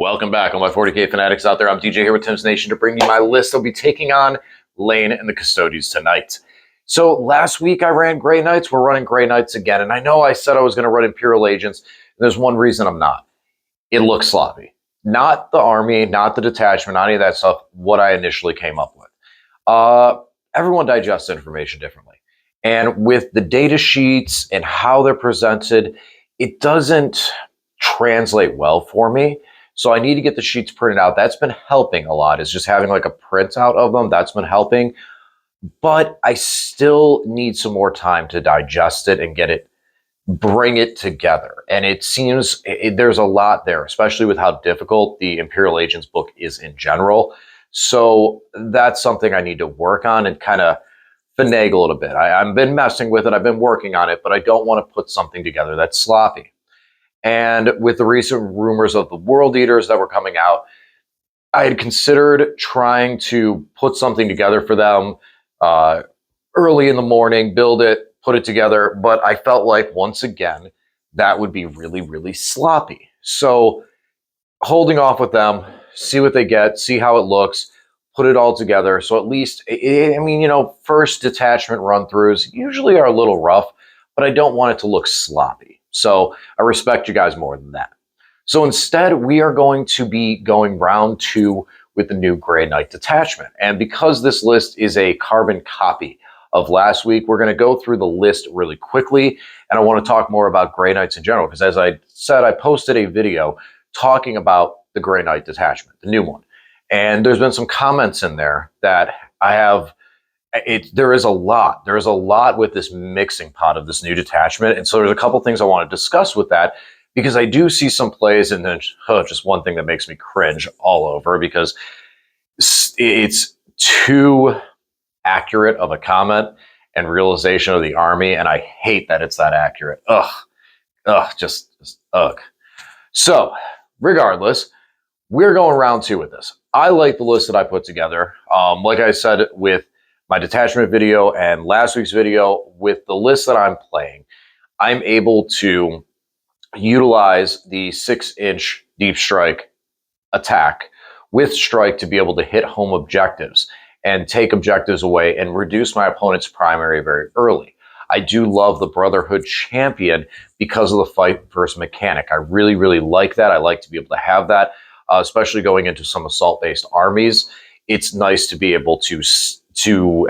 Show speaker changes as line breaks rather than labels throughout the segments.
Welcome back, all my 40k fanatics out there. I'm DJ here with Tim's Nation to bring you my list. I'll be taking on Lane and the Custodians tonight. So last week I ran Grey Knights. We're running Grey Knights again. And I know I said I was going to run Imperial Agents. And there's one reason I'm not. It looks sloppy. Not the army, not the detachment, not any of that stuff, what I initially came up with. Everyone digests information differently. And with the data sheets and how they're presented, it doesn't translate well for me. So I need to get the sheets printed out. That's been helping a lot, is just having like a printout of them. That's been helping. But I still need some more time to digest it and bring it together. And it seems there's a lot there, especially with how difficult the Imperial Agents book is in general. So that's something I need to work on and kind of finagle it a bit. I've been messing with it. I've been working on it, but I don't want to put something together that's sloppy. And with the recent rumors of the World Eaters that were coming out, I had considered trying to put something together for them early in the morning, build it, put it together. But I felt like, once again, that would be really, really sloppy. So holding off with them, see what they get, see how it looks, put it all together. So at least, first detachment run-throughs usually are a little rough, but I don't want it to look sloppy. So I respect you guys more than that. So instead, we are going to be going round 2 with the new Grey Knight detachment. And because this list is a carbon copy of last week, we're going to go through the list really quickly. And I want to talk more about Grey Knights in general, because as I said, I posted a video talking about the Grey Knight detachment, the new one. And there's been some comments in there that I have. There is a lot. There is a lot with this mixing pot of this new detachment. And so there's a couple things I want to discuss with that, because I do see some plays, and then just one thing that makes me cringe all over, because it's too accurate of a comment and realization of the army, and I hate that it's that accurate. Just ugh. So regardless, we're going round 2 with this. I like the list that I put together. Like I said, with my detachment video and last week's video, with the list that I'm playing, I'm able to utilize the 6-inch deep strike attack with strike to be able to hit home objectives and take objectives away and reduce my opponent's primary very early. I do love the Brotherhood Champion because of the fight first mechanic. I really, really like that. I like to be able to have that, especially going into some assault-based armies. It's nice to be able to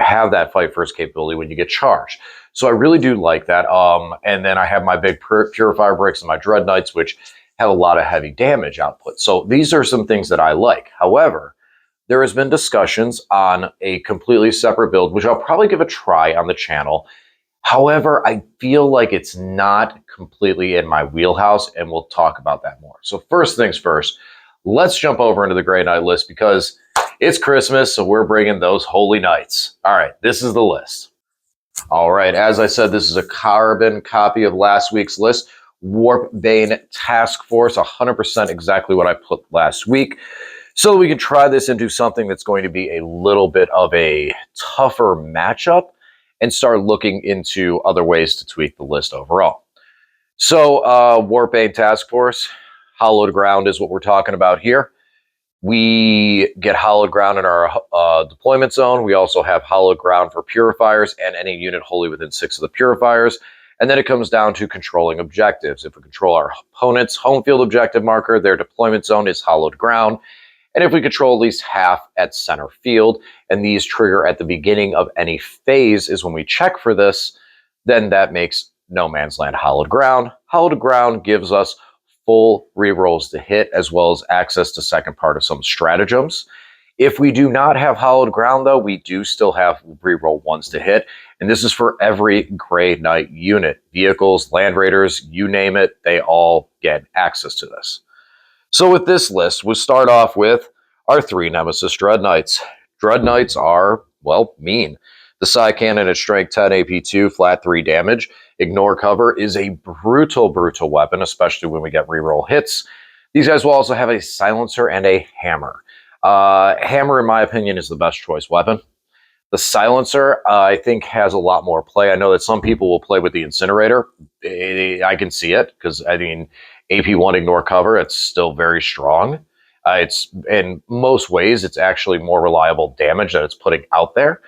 have that fight first capability when you get charged. So I really do like that. And then I have my big Purifier bricks and my Dreadknights, which have a lot of heavy damage output. So these are some things that I like. However, there has been discussions on a completely separate build, which I'll probably give a try on the channel. However, I feel like it's not completely in my wheelhouse, and we'll talk about that more. So first things first, let's jump over into the Grey Knight list, because it's Christmas, so we're bringing those holy nights. All right, this is the list. All right, as I said, this is a carbon copy of last week's list. Warpbane Task Force, 100% exactly what I put last week. So we can try this into something that's going to be a little bit of a tougher matchup and start looking into other ways to tweak the list overall. So Warpbane Task Force, hallowed ground is what we're talking about here. We get hallowed ground in our deployment zone. We also have hallowed ground for purifiers and any unit wholly within 6 of the purifiers. And then it comes down to controlling objectives. If we control our opponent's home field objective marker, their deployment zone is hallowed ground. And if we control at least half at center field, and these trigger at the beginning of any phase is when we check for this, then that makes no man's land hallowed ground. Hallowed ground gives us full rerolls to hit, as well as access to second part of some stratagems. If we do not have hallowed ground, though, we do still have reroll 1s to hit, and this is for every Grey Knight unit. Vehicles, land raiders, you name it, they all get access to this. So with this list, we'll start off with our 3 Nemesis Dreadknights. Dreadknights are, well, mean. The psycannon at strength 10 AP2, flat 3 damage. Ignore cover is a brutal, brutal weapon, especially when we get reroll hits. These guys will also have a silencer and a hammer. Hammer, in my opinion, is the best choice weapon. The silencer, I think, has a lot more play. I know that some people will play with the incinerator. I can see it, because, I mean, AP1 ignore cover, it's still very strong. It's in most ways, it's actually more reliable damage that it's putting out there.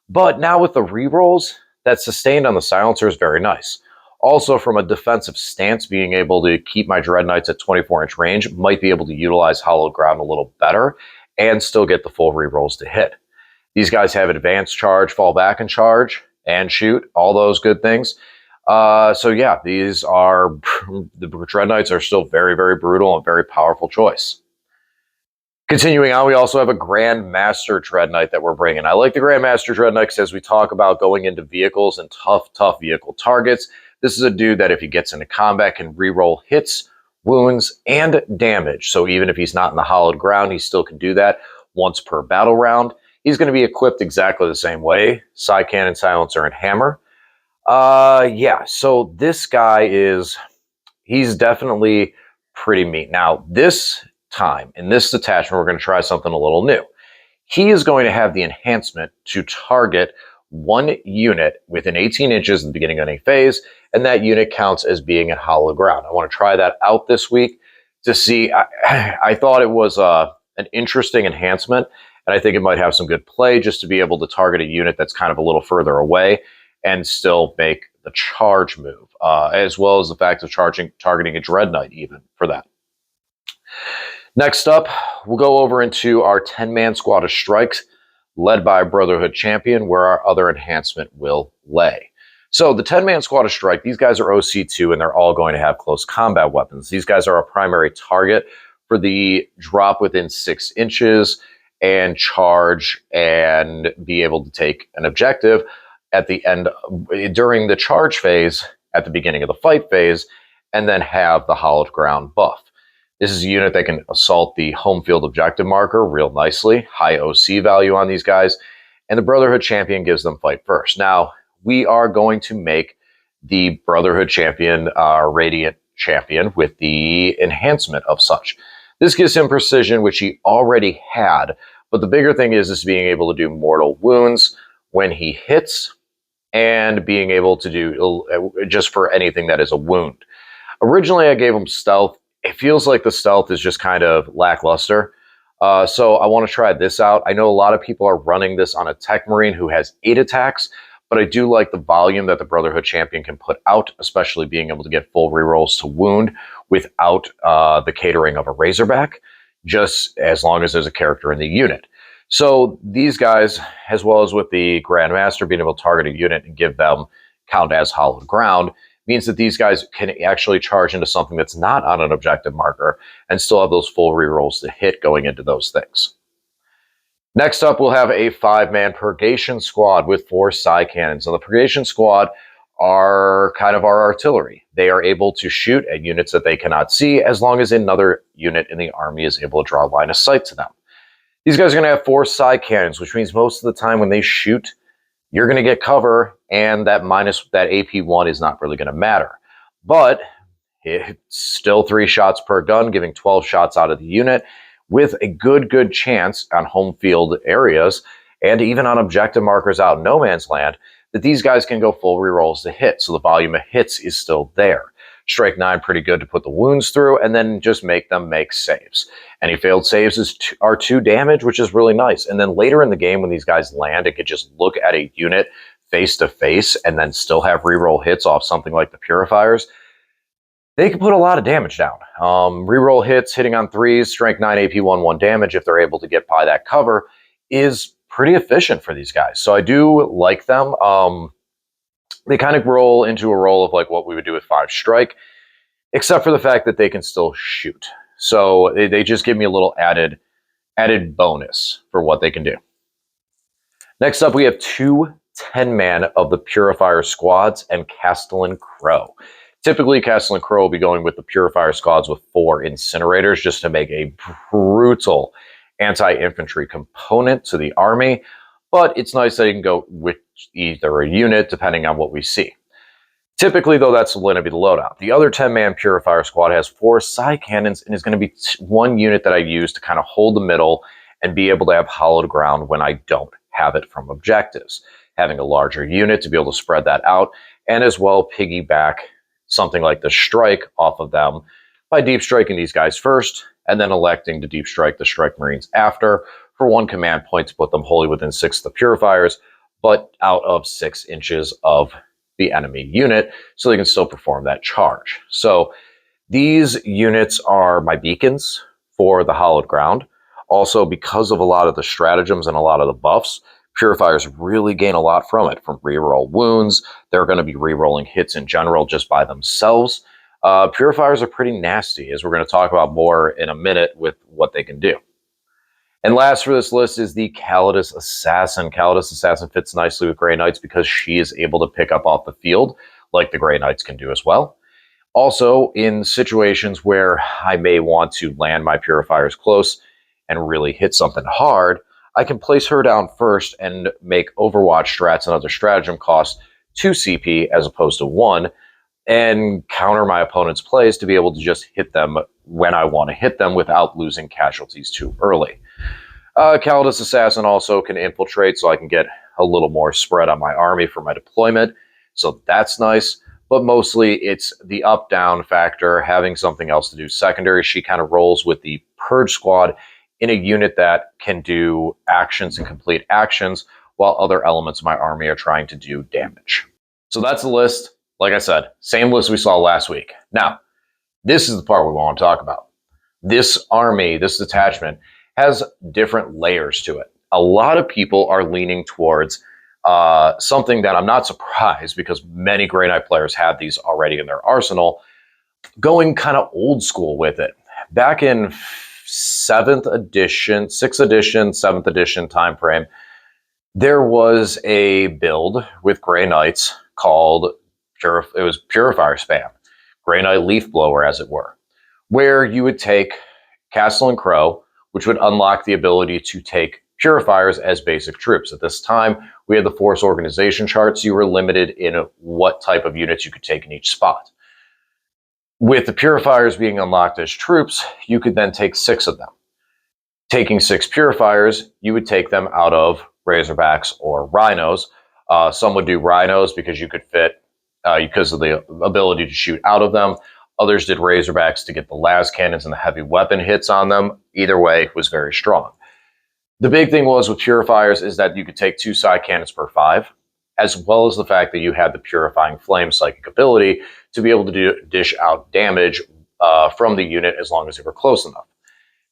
But now with the rerolls, that sustained on the silencer is very nice. Also, from a defensive stance, being able to keep my Dreadknights at 24-inch range might be able to utilize Hallowed Ground a little better and still get the full rerolls to hit. These guys have advanced charge, fall back and charge, and shoot, all those good things. So yeah, these are, the Dreadknights are still very, very brutal and very powerful choice. Continuing on, we also have a Grandmaster Dreadknight that we're bringing. I like the Grandmaster Dreadknight because as we talk about going into vehicles and tough vehicle targets, this is a dude that if he gets into combat can reroll hits, wounds, and damage. So even if he's not in the Hallowed Ground, he still can do that once per battle round. He's going to be equipped exactly the same way, psycannon, silencer, and hammer. Yeah, so this guy he's definitely pretty mean. Now, this time, in this detachment, we're going to try something a little new. He is going to have the enhancement to target one unit within 18 inches at the beginning of any phase, and that unit counts as being at Hallowed Ground. I want to try that out this week to see. I thought it was an interesting enhancement, and I think it might have some good play just to be able to target a unit that's kind of a little further away and still make the charge move, as well as the fact of targeting a Dreadknight even for that. Next up, we'll go over into our 10-man squad of strikes led by Brotherhood Champion, where our other enhancement will lay. So the 10-man squad of strike, these guys are OC2 and they're all going to have close combat weapons. These guys are a primary target for the drop within 6 inches and charge and be able to take an objective at the end during the charge phase at the beginning of the fight phase, and then have the Hallowed Ground buff. This is a unit that can assault the home field objective marker real nicely, high OC value on these guys, and the Brotherhood Champion gives them fight first. Now, we are going to make the Brotherhood Champion Radiant Champion with the enhancement of such. This gives him precision, which he already had, but the bigger thing is being able to do mortal wounds when he hits and being able to do just for anything that is a wound. Originally, I gave him stealth. It feels like the stealth is just kind of lackluster. So I want to try this out. I know a lot of people are running this on a Tech Marine who has 8 attacks, but I do like the volume that the Brotherhood Champion can put out, especially being able to get full rerolls to wound without the catering of a Razorback, just as long as there's a character in the unit. So these guys, as well as with the Grandmaster being able to target a unit and give them count as Hallowed Ground, means that these guys can actually charge into something that's not on an objective marker and still have those full rerolls to hit going into those things. Next up, we'll have a 5-man Purgation Squad with 4 psycannons. Now, the Purgation Squad are kind of our artillery. They are able to shoot at units that they cannot see as long as another unit in the army is able to draw a line of sight to them. These guys are going to have 4 psycannons, which means most of the time when they shoot, you're going to get cover, and that AP1 is not really going to matter. But it's still 3 shots per gun, giving 12 shots out of the unit, with a good chance on home field areas, and even on objective markers out in no man's land, that these guys can go full rerolls to hit, so the volume of hits is still there. Strike 9, pretty good to put the wounds through, and then just make them make saves. Any failed saves are 2 damage, which is really nice. And then later in the game, when these guys land, it could just look at a unit face to face and then still have reroll hits off something like the Purifiers. They can put a lot of damage down. Reroll hits, hitting on 3s, strength 9, AP1, 1 damage, if they're able to get by that cover, is pretty efficient for these guys. So I do like them. They kind of roll into a role of like what we would do with 5 strike, except for the fact that they can still shoot. So they just give me a little added bonus for what they can do. Next up, we have 2 10-man of the Purifier squads and Castellan Crowe. Typically, Castellan Crowe will be going with the Purifier squads with 4 incinerators just to make a brutal anti-infantry component to the army. But it's nice that you can go with either a unit, depending on what we see. Typically, though, that's going to be the loadout. The other 10-man Purifier squad has 4 psycannons and is going to be 1 unit that I use to kind of hold the middle and be able to have Hallowed Ground when I don't have it from objectives. Having a larger unit to be able to spread that out, and as well piggyback something like the strike off of them by deep striking these guys first, and then electing to deep strike the Strike Marines after for 1 command point to put them wholly within 6 of the Purifiers, but out of 6 inches of the enemy unit, so they can still perform that charge. So these units are my beacons for the Hallowed Ground. Also, because of a lot of the stratagems and a lot of the buffs, Purifiers really gain a lot from it, from reroll wounds. They're going to be rerolling hits in general just by themselves. Purifiers are pretty nasty, as we're going to talk about more in a minute with what they can do. And last for this list is the Calidus Assassin. Calidus Assassin fits nicely with Grey Knights because she is able to pick up off the field, like the Grey Knights can do as well. Also, in situations where I may want to land my Purifiers close and really hit something hard, I can place her down first and make Overwatch strats and other stratagem cost 2 CP as opposed to 1, and counter my opponent's plays to be able to just hit them when I want to hit them without losing casualties too early. Calidus Assassin also can infiltrate, so I can get a little more spread on my army for my deployment, so that's nice. But mostly it's the up-down factor, having something else to do secondary. She kind of rolls with the Purge Squad in a unit that can do actions and complete actions while other elements of my army are trying to do damage. So that's the list. Like I said, same list we saw last week. Now, this is the part we want to talk about. This army, this detachment, has different layers to it. A lot of people are leaning towards something that I'm not surprised, because many Grey Knight players have these already in their arsenal, going kind of old school with it. Back in 6th edition, 7th edition time frame, there was a build with Grey Knights called Purifier Spam, Grey Knight Leaf Blower, as it were, where you would take Castellan Crowe, which would unlock the ability to take Purifiers as basic troops. At this time, we had the force organization charts. You were limited in what type of units you could take in each spot. With the Purifiers being unlocked as troops, you could then take 6 of them. Taking 6 Purifiers, you would take them out of Razorbacks or Rhinos. Some would do Rhinos because you could fit, because of the ability to shoot out of them. Others did Razorbacks to get the las cannons and the heavy weapon hits on them. Either way, it was very strong. The big thing was with Purifiers is that you could take 2 psycannons per 5, as well as the fact that you had the Purifying Flame psychic ability to be able to dish out damage from the unit as long as they were close enough.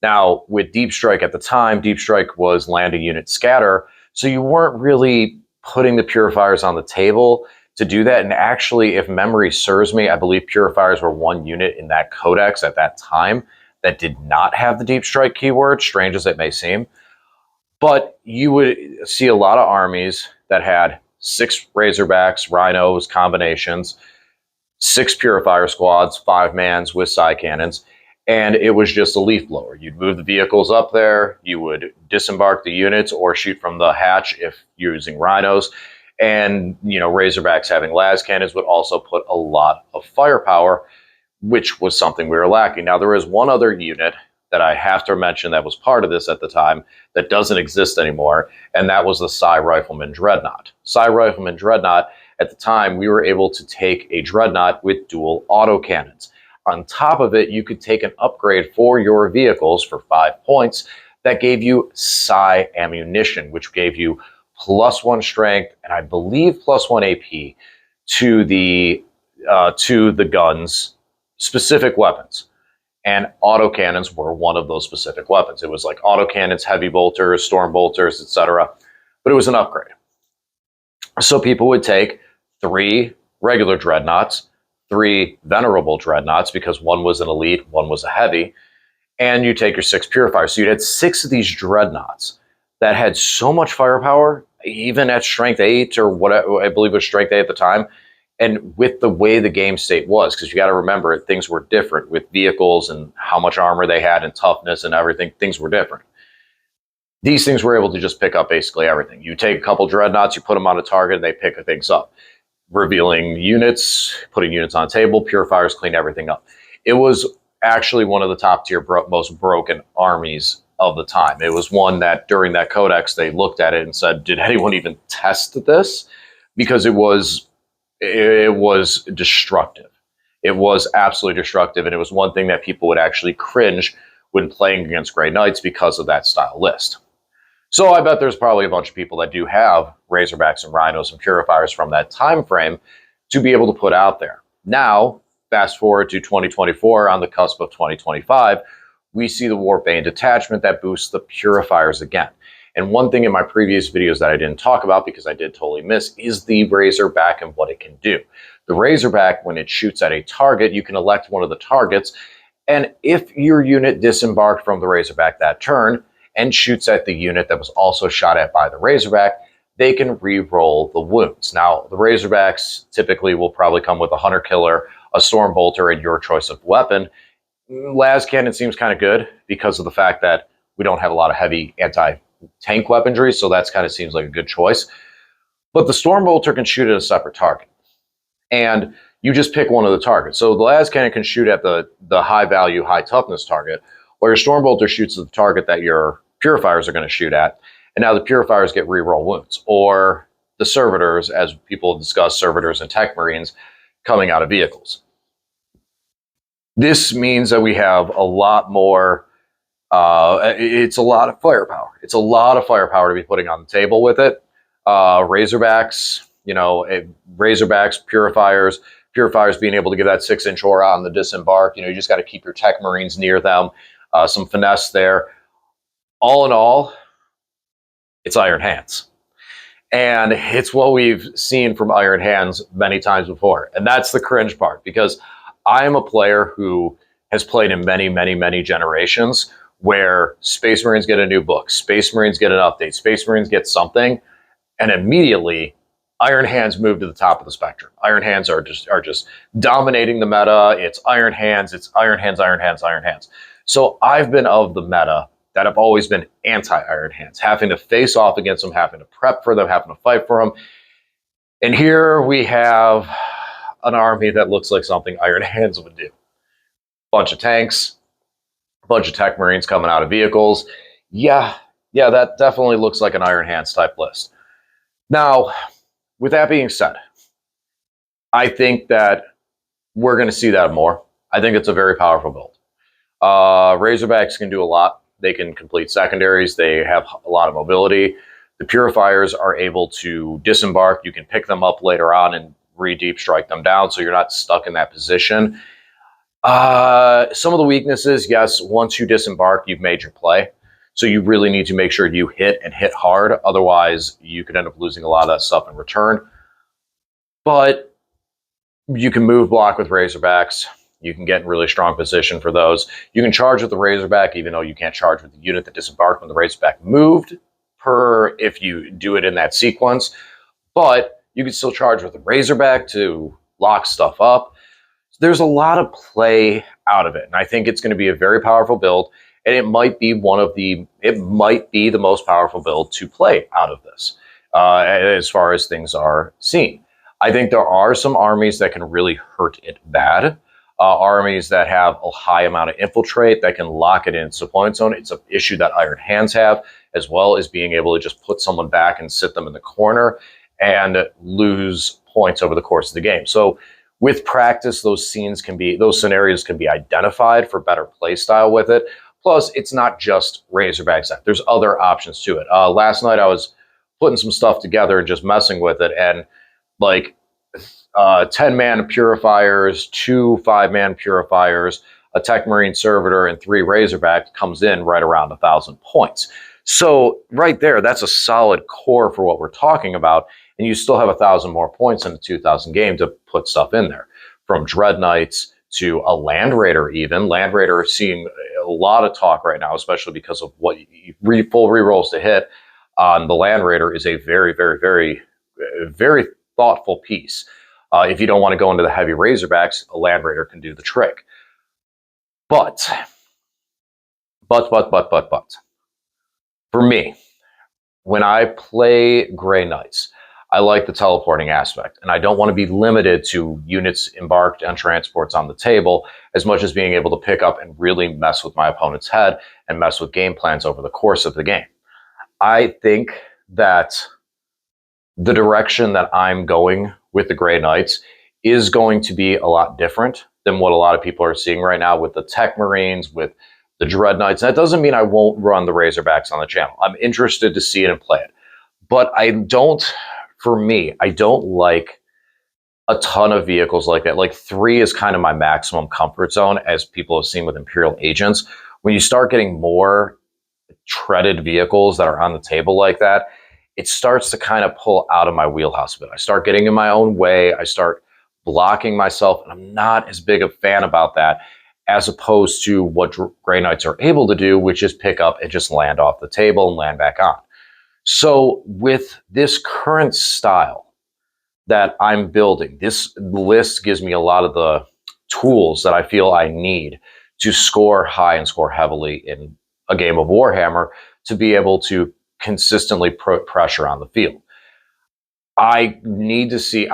Now, with Deep Strike at the time, Deep Strike was land a unit scatter, so you weren't really putting the Purifiers on the table to do that. And actually, if memory serves me, I believe Purifiers were one unit in that codex at that time that did not have the Deep Strike keyword, strange as it may seem. But you would see a lot of armies that had 6 Razorbacks, Rhinos, combinations, 6 Purifier squads, 5 mans with psycannons, and it was just a leaf blower. You'd move the vehicles up there, you would disembark the units or shoot from the hatch if you're using Rhinos, and Razorbacks having las cannons would also put a lot of firepower, which was something we were lacking. Now, there is one other unit that I have to mention that was part of this at the time that doesn't exist anymore, and that was the Psi Rifleman Dreadnought. Psi Rifleman Dreadnought, at the time, we were able to take a Dreadnought with dual autocannons. On top of it, you could take an upgrade for your vehicles for 5 points that gave you Psi ammunition, which gave you +1 strength, and I believe +1 AP to the guns' specific weapons. And autocannons were one of those specific weapons. It was like autocannons, heavy bolters, storm bolters, etc. But it was an upgrade. So people would take 3 regular dreadnoughts, 3 venerable dreadnoughts, because one was an elite, one was a heavy, and you take your 6 purifiers. So you had 6 of these dreadnoughts that had so much firepower, even at strength 8 or what I believe was strength 8 at the time. And with the way the game state was, because you got to remember, things were different with vehicles and how much armor they had and toughness and everything. Things were different. These things were able to just pick up basically everything. You take a couple dreadnoughts, you put them on a target, and they pick things up. Revealing units, putting units on a table, purifiers clean everything up. It was actually one of the top tier, most broken armies of the time. It was one that during that codex, they looked at it and said, did anyone even test this? Because it was destructive. It was absolutely destructive, and it was one thing that people would actually cringe when playing against Grey Knights because of that style list. So I bet there's probably a bunch of people that do have Razorbacks and Rhinos and Purifiers from that time frame to be able to put out there. Now, fast forward to 2024, on the cusp of 2025, we see the Warbane detachment that boosts the Purifiers again. And one thing in my previous videos that I didn't talk about because I did totally miss is the Razorback and what it can do. The Razorback, when it shoots at a target, you can elect one of the targets, and if your unit disembarked from the Razorback that turn and shoots at the unit that was also shot at by the Razorback, they can re-roll the wounds. Now, the Razorbacks typically will probably come with a Hunter Killer, a Storm Bolter, and your choice of weapon. Las Cannon seems kind of good because of the fact that we don't have a lot of heavy anti-tank weaponry, so that kind of seems like a good choice. But the Storm Bolter can shoot at a separate target, and you just pick one of the targets. So the Las Cannon can shoot at the high-value, high-toughness target, or your Storm Bolter shoots at the target that your Purifiers are going to shoot at, and now the Purifiers get reroll wounds, or the Servitors, as people discuss, Servitors and Tech Marines coming out of vehicles. This means that we have a lot more, it's a lot of firepower. It's a lot of firepower to be putting on the table with it. Razorbacks, Razorbacks, Purifiers being able to give that 6-inch aura on the disembark. You just got to keep your Tech Marines near them. Some finesse there. All in all, it's Iron Hands. And it's what we've seen from Iron Hands many times before. And that's the cringe part, because I am a player who has played in many, many, many generations where Space Marines get a new book, Space Marines get an update, Space Marines get something, and immediately Iron Hands move to the top of the spectrum. Iron Hands are just dominating the meta. It's Iron Hands, it's Iron Hands, Iron Hands, Iron Hands. So I've been of the meta that have always been anti-Iron Hands, having to face off against them, having to prep for them, having to fight for them. And here we have an army that looks like something Iron Hands would do. Bunch of tanks, a bunch of Tech Marines coming out of vehicles. Yeah, that definitely looks like an Iron Hands type list. Now, with that being said, I think that we're going to see that more. I think it's a very powerful build. Razorbacks can do a lot. They can complete secondaries. They have a lot of mobility. The Purifiers are able to disembark. You can pick them up later on and re-deep strike them down, so you're not stuck in that position. Some of the weaknesses, yes, once you disembark, you've made your play. So you really need to make sure you hit and hit hard. Otherwise, you could end up losing a lot of that stuff in return. But you can move block with Razorbacks. You can get in really strong position for those. You can charge with the Razorback, even though you can't charge with the unit that disembarked when the Razorback moved, if you do it in that sequence. But you can still charge with the Razorback to lock stuff up. There's a lot of play out of it, and I think it's going to be a very powerful build, and it might be the most powerful build to play out of this, as far as things are seen. I think there are some armies that can really hurt it bad. Armies that have a high amount of infiltrate that can lock it in its opponent zone. It's an issue that Iron Hands have, as well as being able to just put someone back and sit them in the corner and lose points over the course of the game. So with practice, those scenarios can be identified for better play style with it. Plus, it's not just Razorbacks. There's other options to it. Last night I was putting some stuff together and just messing with it, and like 10-man Purifiers, 2 5-man Purifiers, a Tech Marine Servitor, and 3 Razorbacks comes in right around 1,000 points. So right there, that's a solid core for what we're talking about, and you still have 1,000 more points in a 2,000 game to put stuff in there. From Dreadknights to a Land Raider even. Land Raider is seeing a lot of talk right now, especially because of what full rerolls to hit on the Land Raider is a very, very, very, very thoughtful piece. If you don't want to go into the heavy Razorbacks, a Land Raider can do the trick. But, for me, when I play Grey Knights, I like the teleporting aspect, and I don't want to be limited to units embarked on transports on the table as much as being able to pick up and really mess with my opponent's head and mess with game plans over the course of the game. I think that the direction that I'm going with the Grey Knights is going to be a lot different than what a lot of people are seeing right now with the Tech Marines, with the Dreadknights. That doesn't mean I won't run the Razorbacks on the channel. I'm interested to see it and play it. But I don't like a ton of vehicles like that. Like 3 is kind of my maximum comfort zone, as people have seen with Imperial Agents. When you start getting more treaded vehicles that are on the table like that, it starts to kind of pull out of my wheelhouse a bit. I start getting in my own way. I start blocking myself, and I'm not as big a fan about that, as opposed to what Grey Knights are able to do, which is pick up and just land off the table and land back on. So with this current style that I'm building, this list gives me a lot of the tools that I feel I need to score high and score heavily in a game of Warhammer, to be able to consistently put pressure on the field. I need to see,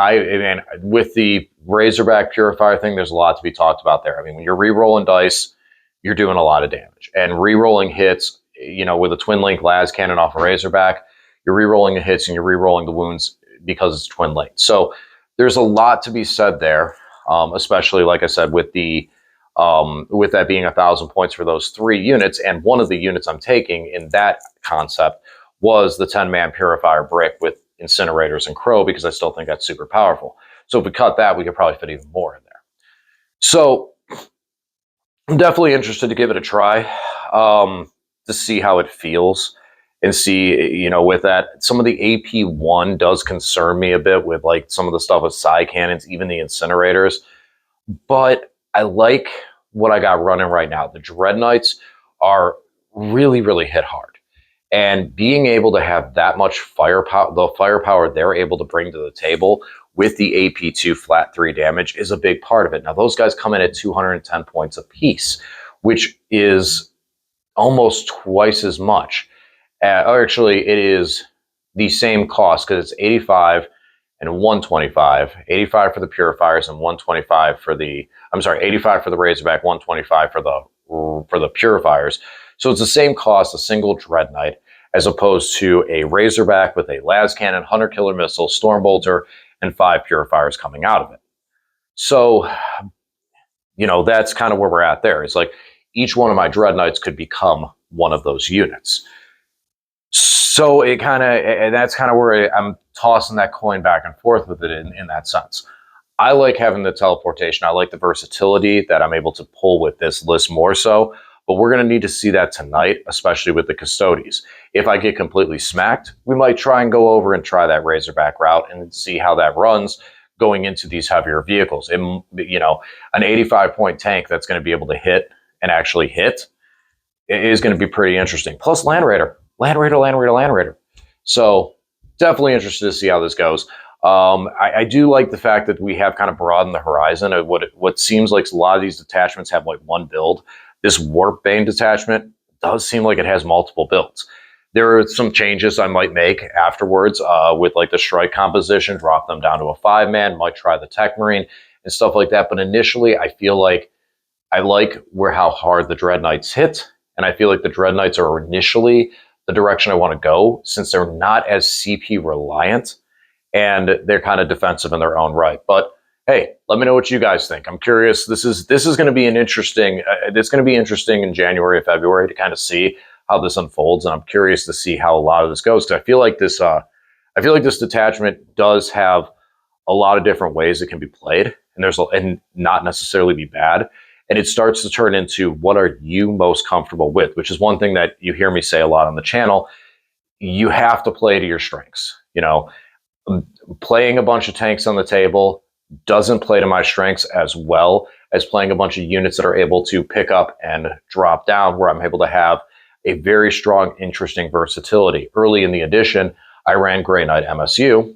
with the Razorback Purifier thing, there's a lot to be talked about there. I mean, when you're re-rolling dice, you're doing a lot of damage. And re-rolling hits, with a twin link las cannon off a Razorback, you're re-rolling the hits and you're re-rolling the wounds because it's twin linked. So there's a lot to be said there, especially, like I said, with that being 1,000 points for those 3 units. And one of the units I'm taking in that concept was the 10-man Purifier Brick with Incinerators and Crow, because I still think that's super powerful. So if we cut that, we could probably fit even more in there. So I'm definitely interested to give it a try, to see how it feels, and see, with that, some of the AP1 does concern me a bit, with like some of the stuff with psycannons, even the Incinerators. But I like what I got running right now. The Dreadknights are really, really hit hard. And being able to have that much firepower, the firepower they're able to bring to the table with the AP2 flat 3 damage, is a big part of it. Now, those guys come in at 210 points apiece, which is almost twice as much. Actually, it is the same cost, because it's 85 and 125. 85 for the Purifiers and 125 for the, 85 for the Razorback, 125 for the Purifiers. So it's the same cost, a single Dreadknight, as opposed to a Razorback with a las cannon, Hunter Killer Missile, Stormbolter, and 5 Purifiers coming out of it. So, that's kind of where we're at there. It's like each one of my Dreadknights could become one of those units. So that's kind of where I'm tossing that coin back and forth with it in that sense. I like having the teleportation. I like the versatility that I'm able to pull with this list more so, but we're going to need to see that tonight, especially with the Custodies. If I get completely smacked, we might try and go over and try that Razorback route and see how that runs going into these heavier vehicles. And, an 85-point tank that's going to be able to hit and actually hit is going to be pretty interesting. Plus Land Raider. So definitely interested to see how this goes. I do like the fact that we have kind of broadened the horizon of what seems like a lot of these detachments have like one build. This Warpbane detachment does seem like it has multiple builds. There are some changes I might make afterwards with like the strike composition, drop them down to a 5-man, might try the Tech Marine and stuff like that. But initially, I feel like I like how hard the Dreadknights hit. And I feel like the Dreadknights are initially the direction I want to go, since they're not as CP reliant and they're kind of defensive in their own right. But hey, let me know what you guys think. I'm curious. This is going to be an interesting. It's going to be interesting in January or February to kind of see how this unfolds, and I'm curious to see how a lot of this goes, because I feel like this detachment does have a lot of different ways it can be played, and not necessarily be bad. And it starts to turn into, what are you most comfortable with? Which is one thing that you hear me say a lot on the channel. You have to play to your strengths. Playing a bunch of tanks on the table doesn't play to my strengths as well as playing a bunch of units that are able to pick up and drop down, where I'm able to have a very strong, interesting versatility. Early in the edition, I ran Grey Knight MSU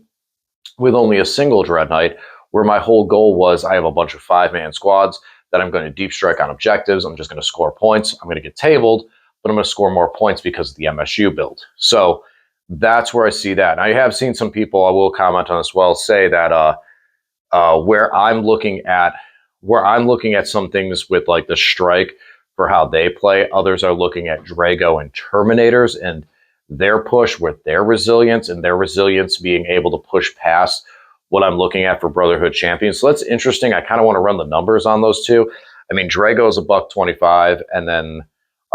with only a single Dreadknight, where my whole goal was, I have a bunch of 5-man squads that I'm going to deep strike on objectives. I'm just going to score points. I'm going to get tabled, but I'm going to score more points because of the MSU build. So that's where I see that. And I have seen some people, I will comment on as well, say that where I'm looking at some things with like the strike for how they play, others are looking at Drago and Terminators and their push with their resilience, and their resilience being able to push past what I'm looking at for Brotherhood Champion. So that's interesting. I kind of want to run the numbers on those two. I mean, Drago is $125, and then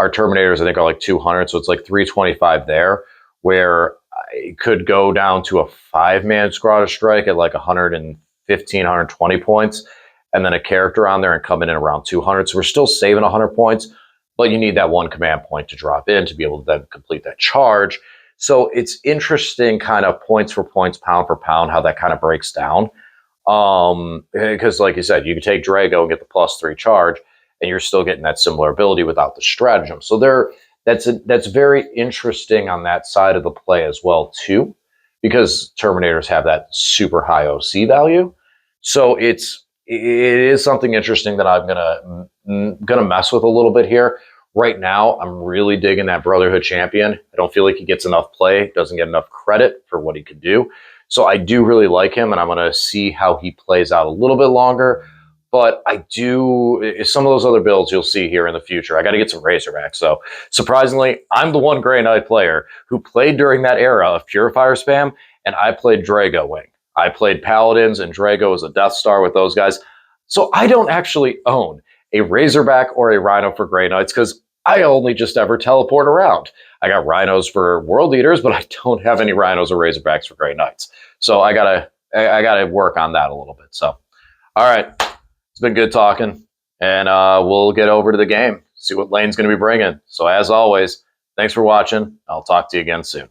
our Terminators, I think, are like 200, so it's like 325 there, where I could go down to a 5-man squad of strike at like 115, 120 points, and then a character on there and coming in around 200. So we're still saving 100 points, but you need that one command point to drop in to be able to then complete that charge. So it's interesting kind of points for points, pound for pound, how that kind of breaks down. Because like you said, you can take Drago and get the +3 charge, and you're still getting that similar ability without the stratagem. So that's very interesting on that side of the play as well too, because Terminators have that super high OC value. So it is something interesting that I'm gonna mess with a little bit here. Right now, I'm really digging that Brotherhood Champion. I don't feel like he gets enough play, doesn't get enough credit for what he can do. So I do really like him, and I'm going to see how he plays out a little bit longer. But I do, some of those other builds you'll see here in the future. I got to get some Razorbacks. So surprisingly, I'm the one Grey Knight player who played during that era of Purifier spam, and I played Drago Wing. I played Paladins, and Drago was a Death Star with those guys. So I don't actually own a Razorback or a Rhino for Grey Knights because I only just ever teleport around. I got Rhinos for World Eaters, but I don't have any Rhinos or Razorbacks for Grey Knights. So I gotta work on that a little bit. So, all right, it's been good talking, and we'll get over to the game, see what Lane's going to be bringing. So as always, thanks for watching. I'll talk to you again soon.